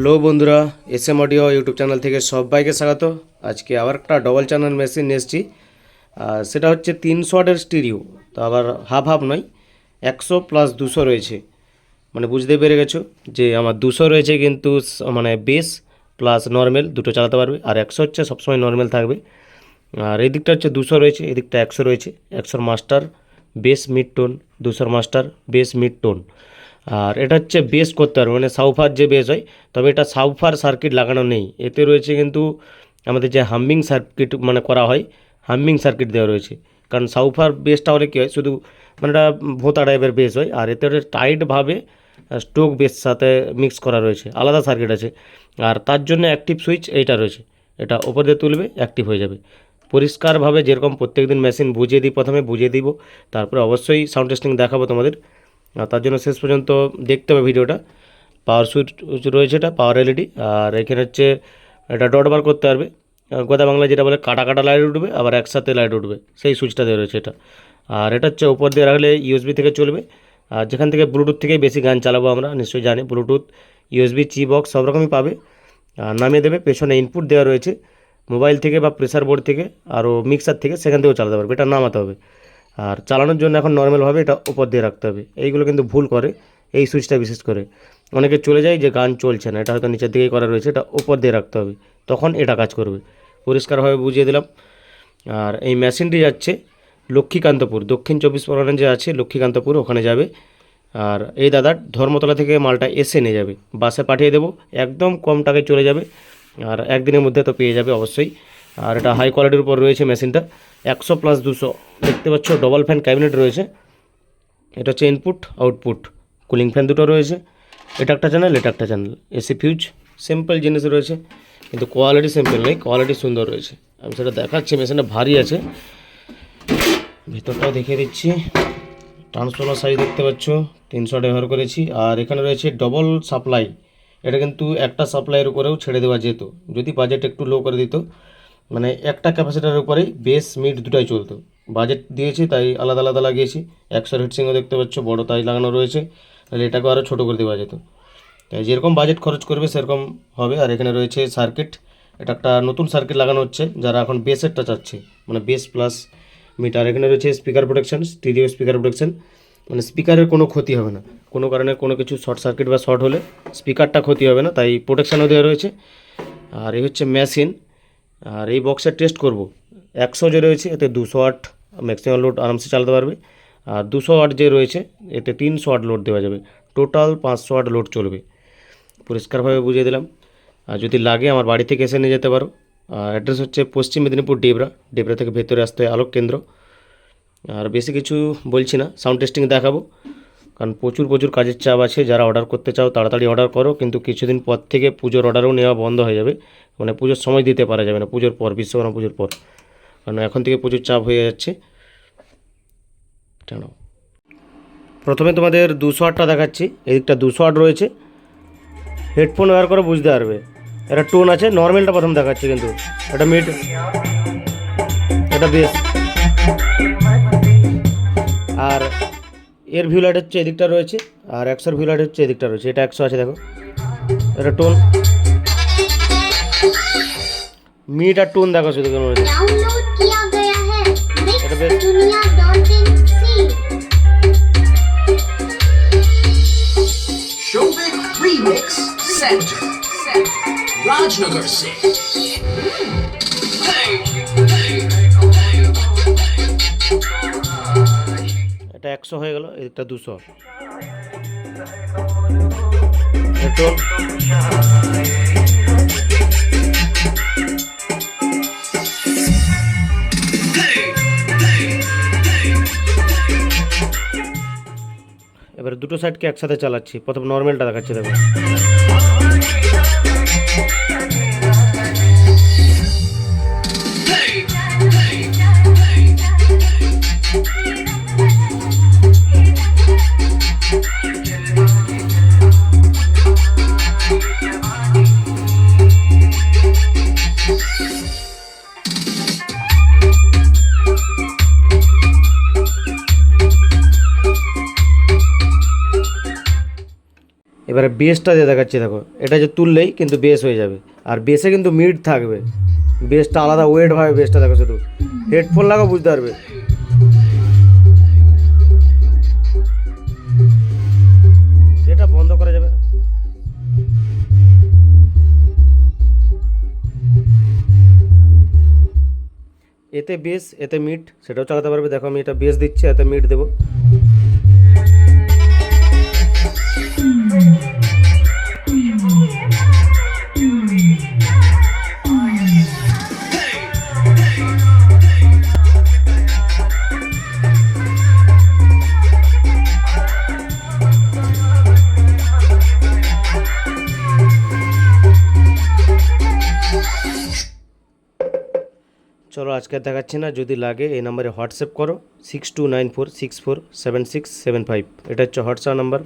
Hello বন্ধুরা, SM audio YouTube channel থেকে সবাইকে স্বাগত। আজকে আবার একটা ডবল চ্যানেল মেশিন নিয়ে এসেছি। সেটা হচ্ছে 300 ওয়াটের স্টিরিও, তো আবার হাফ হাফ নয়, 100 প্লাস 200 রয়েছে। মানে বুঝতে পেরে গেছো যে আমার 200 রয়েছে, কিন্তু মানে বেস প্লাস নর্মাল দুটো চালাতে পারবে, আর 100 হচ্ছে সবসময় নর্মাল থাকবে। আর এই দিকটা হচ্ছে 200 রয়েছে, এই দিকটা 100 রয়েছে। 100 master base mid tone, 200 master base mid tone. আর এটা হচ্ছে বেস করতে পারবে, মানে সাউফার যে বেস হয়, তবে এটা সাউফার সার্কিট লাগানো নেই। এতে রয়েছে কিন্তু আমাদের যে হামিং সার্কিট মানে করা হয়, হামিং সার্কিট দেওয়া রয়েছে। কারণ সাউফার বেসটা হলে কী হয়, শুধু মানে এটা ভোঁতা টাইপের বেস হয়, আর এতে টাইটভাবে স্ট্রোক বেস সাথে মিক্স করা রয়েছে, আলাদা সার্কিট আছে। আর তার জন্য অ্যাক্টিভ সুইচ এইটা রয়েছে, এটা ওপর দিয়ে তুলবে অ্যাক্টিভ হয়ে যাবে। পরিষ্কারভাবে যেরকম প্রত্যেকদিন মেশিন বুঝিয়ে দিই, প্রথমে বুঝিয়ে দিব, তারপরে অবশ্যই সাউন্ড টেস্টিং দেখাবো তোমাদের। আর তার জন্য শেষ পর্যন্ত দেখতে হবে ভিডিওটা। পাওয়ার সুইচ রয়েছে, এটা পাওয়ার এলইডি। আর এখানে হচ্ছে এটা ডট বার করতে পারবে, কথা বাংলা যেটা বলে কাটা কাটা লাইট উঠবে, আবার একসাথে লাইট উঠবে, সেই সুইচটা দেওয়া রয়েছে এটা। আর এটা হচ্ছে উপর দিয়ে রাখলে ইউএসবি থেকে চলবে। আর যেখান থেকে ব্লুটুথ থেকেই বেশি গান চালাবো আমরা, নিশ্চয়ই জানি ব্লুটুথ, ইউএসবি, চি বক্স সব রকমই পাবে। আর নামিয়ে দেবে, পেছনে ইনপুট দেওয়া রয়েছে মোবাইল থেকে বা প্রেসার বোর্ড থেকে, আরও মিক্সার থেকে, সেখান থেকেও চালাতে পারবে। এটা নামাতে হবে। আর চালানোর জন্য এখন নর্মালভাবে এটা উপর দিয়ে রাখতে হবে। এইগুলো কিন্তু ভুল করে, এই সুইচটা বিশেষ করে অনেকে চলে যায় যে গান চলছে না, এটা হয়তো নিচের দিকেই করা রয়েছে, এটা উপর দিয়ে রাখতে হবে, তখন এটা কাজ করবে। পরিষ্কারভাবে বুঝিয়ে দিলাম। আর এই মেশিনটি যাচ্ছে লক্ষ্মীকান্তপুর, দক্ষিণ 24 পরগনা যে আছে লক্ষ্মীকান্তপুর, ওখানে যাবে। আর এই দাদা ধর্মতলা থেকে মালটা এসে নিয়ে যাবে, বাসে পাঠিয়ে দেবো, একদম কম টাকায় চলে যাবে। আর একদিনের মধ্যে তো পেয়ে যাবে অবশ্যই। আর এটা হাই কোয়ালিটির উপর রয়েছে মেশিনটা, 100 প্লাস 200 দেখতে পাচ্ছ। ডবল ফ্যান ক্যাবিনেট রয়েছে, এটা হচ্ছে ইনপুট আউটপুট, কুলিং ফ্যান দুটো রয়েছে। এটা একটা চ্যানেল, এটা একটা চ্যানেল, এসি ফিউজ, সিম্পল জিনিস রয়েছে, কিন্তু কোয়ালিটি সিম্পল নেই, কোয়ালিটি সুন্দর রয়েছে। আমি সেটা দেখাচ্ছি, মেশিনটা ভারী আছে, ভিতরটাও দেখিয়ে দিচ্ছি। ট্রান্সফর্মার সাইজ দেখতে পাচ্ছ, 300 ব্যবহার করেছি। আর এখানে রয়েছে ডবল সাপ্লাই, এটা কিন্তু একটা সাপ্লাইয়ের উপরেও ছেড়ে দেওয়া যেত, যদি বাজেট একটু লো করে দিত। মানে একটা ক্যাপাসিটারের উপরেই বেস মিড দুটাই চলতো। বাজেট দিয়েছি তাই আলাদা আলাদা লাগিয়েছি। 100 হিটসিংও দেখতে পাচ্ছ, বড় তাই লাগানো রয়েছে, তাহলে এটাকেও আরও ছোটো করে দেওয়া যেত। তাই যেরকম বাজেট খরচ করবে সেরকম হবে। আর এখানে রয়েছে সার্কিট, এটা একটা নতুন সার্কিট লাগানো হচ্ছে যারা এখন বেসেরটা চাচ্ছে, মানে বেস প্লাস মিটার। এখানে রয়েছে speaker protection, stereo speaker protection, মানে স্পিকারের কোনো ক্ষতি হবে না, কোনো কারণে কোনো কিছু শর্ট সার্কিট বা শর্ট হলে স্পিকারটা ক্ষতি হবে না, তাই প্রোটেকশানও দেওয়া রয়েছে। আর এই হচ্ছে মেশিন। আর এই বক্সের টেস্ট করব, 100 যে রয়েছে এতে 200 ওয়াট ম্যাক্সিমাম লোড আরামসে চালাতে পারবে। আর 200 ওয়াট যে রয়েছে এতে 300 ওয়াট লোড দেওয়া যাবে, টোটাল 500 ওয়াট লোড চলবে। পরিষ্কারভাবে বুঝিয়ে দিলাম। আর যদি লাগে আমার বাড়ি থেকে এসে নিয়ে যেতে পারো। অ্যাড্রেস হচ্ছে পশ্চিম মেদিনীপুর, ডেবরা। ডেবরা থেকে ভেতরে আসতে হয় আলোক কেন্দ্র। আর বেশি কিছু বলছি না, সাউন্ড টেস্টিং দেখাবো, কারণ প্রচুর প্রচুর কাজের চাপ আছে। যারা অর্ডার করতে চাও তাড়াতাড়ি অর্ডার করো, কিন্তু কিছুদিন পর থেকে পুজোর অর্ডারও নেওয়া বন্ধ হয়ে যাবে, মানে পুজোর সময় দিতে পারা যাবে না, পুজোর পর, বিশ্বকর্মা পুজোর পর, কারণ এখন থেকে প্রচুর চাপ হয়ে যাচ্ছে। কেন প্রথমে তোমাদের 200 ওয়াটটা দেখাচ্ছি, এদিকটা 200 ওয়াট রয়েছে, হেডফোন ব্যবহার করে বুঝতে পারবে। এটা টোন আছে, নর্মালটা প্রথম দেখাচ্ছি, কিন্তু এটা মিড, এটা বেস। আর এর ভিউ লাইট হচ্ছে এদিকটা রয়েছে, আর 100 ভিউ লাইট হচ্ছে এদিকটা রয়েছে, এটা 100 আছে দেখো। এটা টোন, মিড আর টোন দেখো শুধু কেমন রয়েছে। এটা বেশ शोभिक रीमिक्स सेंटर राजनगर से। এটা 100 হয়ে গেল, এদিকটা 200। টোন এবারে দুটো সাইডকে একসাথে চালাচ্ছি, প্রথম নর্মালটা দেখাচ্ছি দেখো। এবারে বেসটা দিয়ে দেখাচ্ছি, দেখো এটা যে তুললেই কিন্তু বেস হয়ে যাবে, আর বেসে কিন্তু মিড থাকবে, বেসটা আলাদা ওয়েট হয়, বেসটা দেখো শুধু হেডফোন লাগাও বুঝতে পারবে। এটা বন্ধ করা যাবে না। এতে বেস এতে মিড সেটাও চালাতে পারবে। দেখো আমি এটা বেস দিচ্ছি, এতে মিড দেবো। চলো আজকে আর দেখাচ্ছি না, যদি লাগে এই নাম্বারে হোয়াটসঅ্যাপ করো 6294647675, এটা হচ্ছে হোয়াটসঅ্যাপ নাম্বার।